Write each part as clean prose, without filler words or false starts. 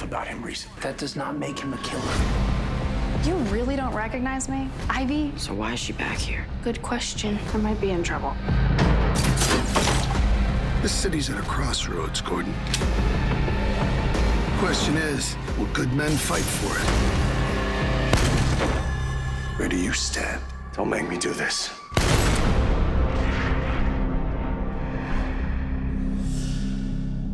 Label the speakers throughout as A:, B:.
A: enough about him recently.
B: That does not make him a killer.
C: You really don't recognize me? Ivy?
B: So why is she back here?
C: Good question. I might be in trouble.
D: This city's at a crossroads, Gordon. Question is, will good men fight for it?
A: Where do you stand? Don't make me do this.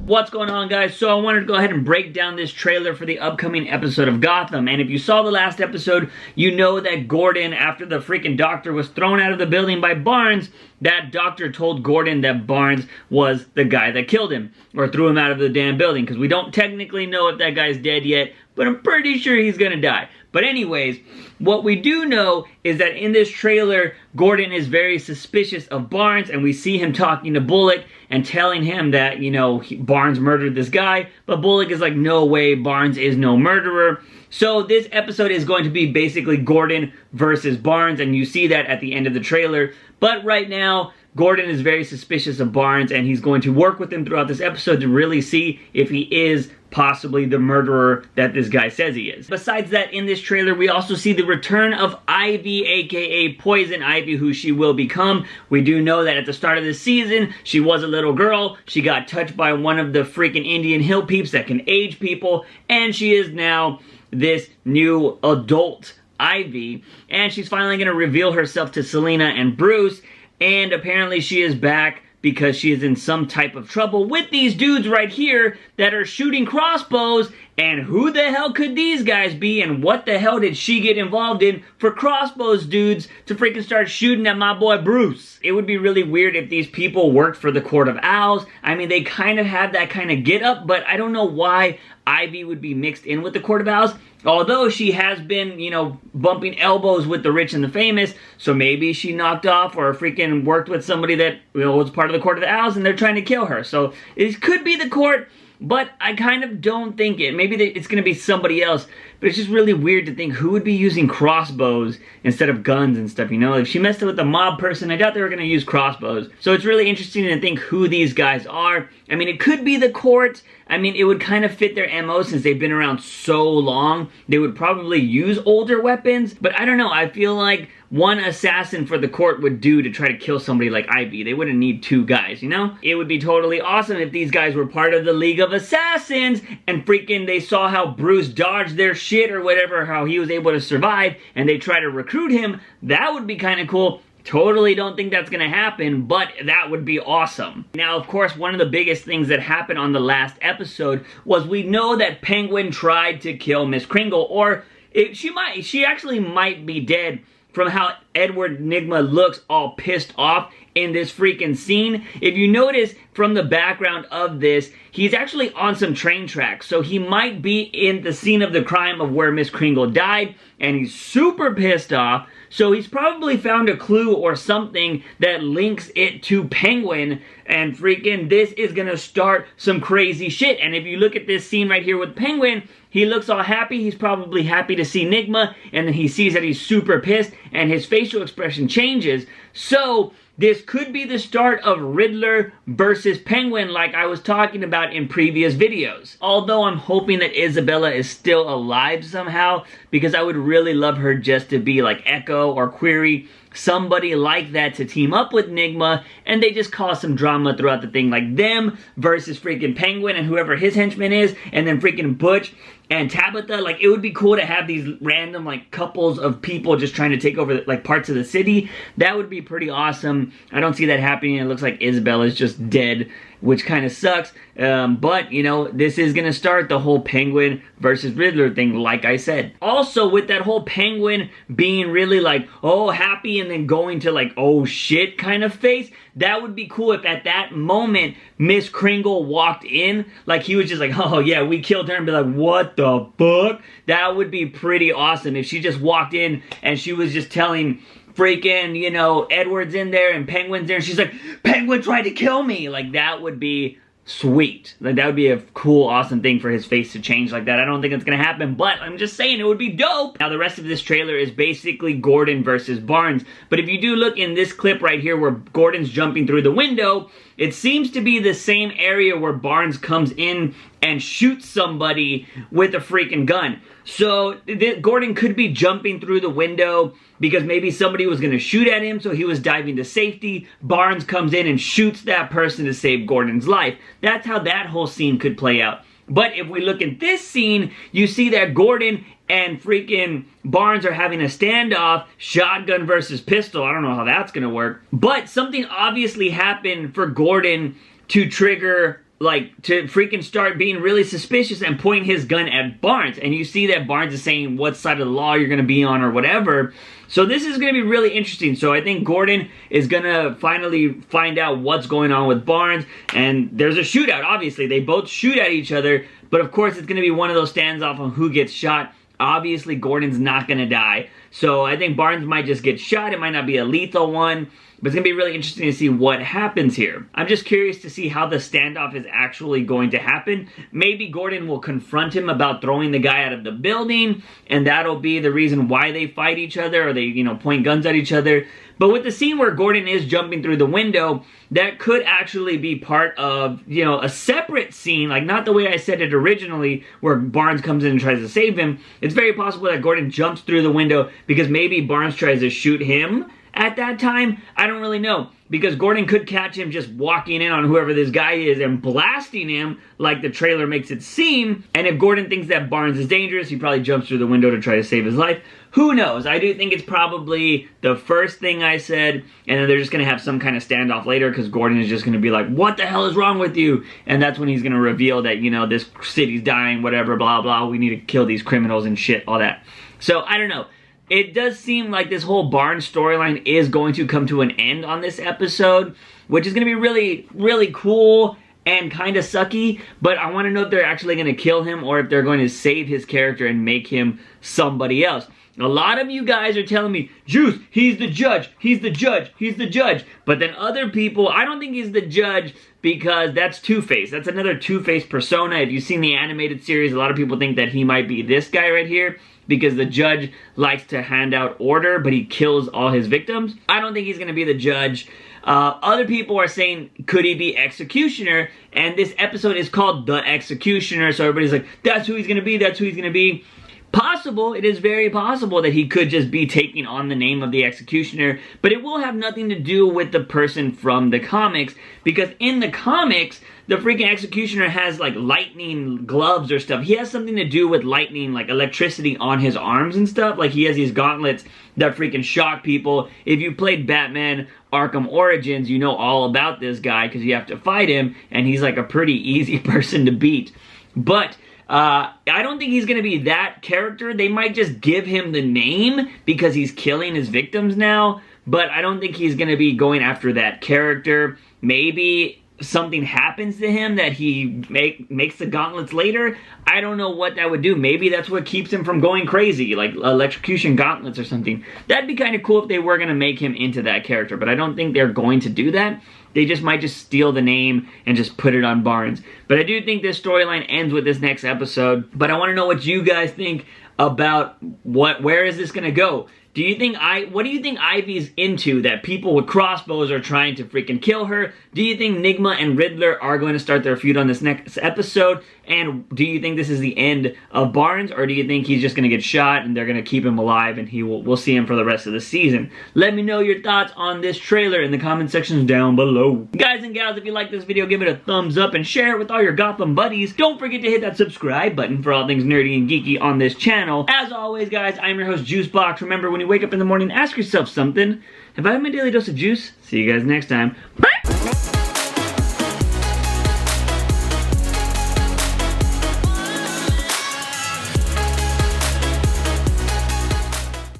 E: What's going on, guys? So I wanted to go ahead and break down this trailer for the upcoming episode of Gotham. And if you saw the last episode, you know that Gordon, after the freaking doctor was thrown out of the building by Barnes, that doctor told Gordon that Barnes was the guy that killed him, or threw him out of the damn building, because we don't technically know if that guy's dead yet, but I'm pretty sure he's gonna die. But anyways, what we do know is that in this trailer, Gordon is very suspicious of Barnes, and we see him talking to Bullock and telling him that, you know, Barnes murdered this guy, but Bullock is like, no way, Barnes is no murderer. So this episode is going to be basically Gordon versus Barnes, and you see that at the end of the trailer. But right now, Gordon is very suspicious of Barnes, and he's going to work with him throughout this episode to really see if he is possibly the murderer that this guy says he is. Besides that, in this trailer, we also see the return of Ivy, aka Poison Ivy, who she will become. We do know that at the start of the season, she was a little girl. She got touched by one of the freaking Indian hill peeps that can age people, and she is now this new adult Ivy, and she's finally going to reveal herself to Selena and Bruce, and apparently she is back because she is in some type of trouble with these dudes right here that are shooting crossbows. And who the hell could these guys be, and what the hell did she get involved in for crossbows dudes to freaking start shooting at my boy Bruce? It would be really weird if these people worked for the Court of Owls. I mean, they kind of have that kind of get up, but I don't know why Ivy would be mixed in with the Court of Owls. Although she has been, you know, bumping elbows with the rich and the famous, so maybe she knocked off or freaking worked with somebody that, you know, was part of the Court of the Owls and they're trying to kill her. So it could be the court, but I kind of don't think it. Maybe it's going to be somebody else, but it's just really weird to think who would be using crossbows instead of guns and stuff, you know? If she messed with a mob person, I doubt they were going to use crossbows. So it's really interesting to think who these guys are. I mean, it could be the court. I mean, it would kind of fit their MO since they've been around so long. They would probably use older weapons, but I don't know. I feel like one assassin for the court would do to try to kill somebody like Ivy. They wouldn't need two guys, you know? It would be totally awesome if these guys were part of the League of Assassins and freaking they saw how Bruce dodged their shit or whatever, how he was able to survive, and they try to recruit him. That would be kind of cool. Totally don't think that's gonna happen, but that would be awesome. Now, of course, one of the biggest things that happened on the last episode was we know that Penguin tried to kill Miss Kringle, or she actually might be dead from how Edward Nygma looks all pissed off in this freaking scene. If you notice from the background of this, he's actually on some train tracks. So he might be in the scene of the crime of where Miss Kringle died, and he's super pissed off. So he's probably found a clue or something that links it to Penguin, and freaking this is gonna start some crazy shit. And if you look at this scene right here with Penguin, he looks all happy. He's probably happy to see Nygma, and then he sees that he's super pissed, and his facial expression changes. So this could be the start of Riddler versus Penguin like I was talking about in previous videos. Although I'm hoping that Isabella is still alive somehow, because I would really love her just to be like Echo or Query, somebody like that to team up with Nygma, and they just cause some drama throughout the thing, like them versus freaking Penguin and whoever his henchman is, and then freaking Butch and Tabitha. Like, it would be cool to have these random like couples of people just trying to take over like parts of the city. That would be pretty awesome. I don't see that happening. It looks like Isabella's just dead, which kind of sucks. But, you know, this is going to start the whole Penguin versus Riddler thing, like I said. Also, with that whole Penguin being really like, oh, happy, and then going to like, oh shit kind of face, that would be cool if at that moment Miss Kringle walked in, like he was just like, oh yeah, we killed her, and be like, what the fuck? That would be pretty awesome if she just walked in and she was just telling freaking, you know, Edward's in there and Penguin's there, and she's like, Penguin tried to kill me. Like, that would be sweet. Like, that would be a cool, awesome thing for his face to change like that. I don't think it's gonna happen, but I'm just saying it would be dope. Now, the rest of this trailer is basically Gordon versus Barnes, but if you do look in this clip right here where Gordon's jumping through the window, it seems to be the same area where Barnes comes in and shoots somebody with a freaking gun. So Gordon could be jumping through the window because maybe somebody was going to shoot at him, so he was diving to safety. Barnes comes in and shoots that person to save Gordon's life. That's how that whole scene could play out. But if we look at this scene, you see that Gordon and freaking Barnes are having a standoff, shotgun versus pistol. I don't know how that's going to work. But something obviously happened for Gordon to trigger, like, to freaking start being really suspicious and point his gun at Barnes. And you see that Barnes is saying what side of the law you're going to be on or whatever. So this is going to be really interesting. So I think Gordon is going to finally find out what's going on with Barnes. And there's a shootout, obviously. They both shoot at each other. But of course, it's going to be one of those standoffs on who gets shot. Obviously, Gordon's not going to die. So I think Barnes might just get shot. It might not be a lethal one. But it's going to be really interesting to see what happens here. I'm just curious to see how the standoff is actually going to happen. Maybe Gordon will confront him about throwing the guy out of the building, and that'll be the reason why they fight each other, or they, you know, point guns at each other. But with the scene where Gordon is jumping through the window, that could actually be part of, you know, a separate scene, like not the way I said it originally, where Barnes comes in and tries to save him. It's very possible that Gordon jumps through the window because maybe Barnes tries to shoot him at that time. I don't really know, because Gordon could catch him just walking in on whoever this guy is and blasting him like the trailer makes it seem. And if Gordon thinks that Barnes is dangerous, he probably jumps through the window to try to save his life. Who knows? I do think it's probably the first thing I said, and then they're just going to have some kind of standoff later because Gordon is just going to be like, what the hell is wrong with you? And that's when he's going to reveal that, you know, this city's dying, whatever, blah, blah, we need to kill these criminals and shit, all that. So, I don't know. It does seem like this whole Barnes storyline is going to come to an end on this episode, which is going to be really, really cool and kind of sucky, but I want to know if they're actually going to kill him or if they're going to save his character and make him somebody else. A lot of you guys are telling me, Juice, he's the judge, he's the judge, he's the judge. But then other people, I don't think he's the judge because that's Two-Face. That's another Two-Face persona. If you've seen the animated series, a lot of people think that he might be this guy right here, because the judge likes to hand out order, but he kills all his victims. I don't think he's going to be the judge. Other people are saying, could he be Executioner? And this episode is called The Executioner, so everybody's like, that's who he's going to be, that's who he's going to be. Possible, it is very possible that he could just be taking on the name of the Executioner, but it will have nothing to do with the person from the comics, because in the comics, the freaking Executioner has like lightning gloves or stuff. He has something to do with lightning, like electricity on his arms and stuff. Like he has these gauntlets that freaking shock people. If you played Batman Arkham Origins, you know all about this guy because you have to fight him, and he's like a pretty easy person to beat. But I don't think he's going to be that character. They might just give him the name because he's killing his victims now, but I don't think he's going to be going after that character. Maybe something happens to him that he makes the gauntlets later. I don't know what that would do. Maybe that's what keeps him from going crazy, like electrocution gauntlets or something. That'd be kind of cool if they were going to make him into that character, but I don't think they're going to do that. They just might just steal the name and just put it on Barnes. But I do think this storyline ends with this next episode. But I want to know what you guys think about where is this going to go? Do you think what do you think Ivy's into that people with crossbows are trying to freaking kill her? Do you think Nigma and Riddler are going to start their feud on this next episode? And do you think this is the end of Barnes, or do you think he's just going to get shot and they're going to keep him alive and we'll see him for the rest of the season? Let me know your thoughts on this trailer in the comment sections down below. Guys and gals, if you like this video, give it a thumbs up and share it with all your Gotham buddies. Don't forget to hit that subscribe button for all things nerdy and geeky on this channel. As always, guys, I'm your host, JUICEbox. Remember, when you wake up in the morning, ask yourself something. Have I had my daily dose of juice? See you guys next time. Bye!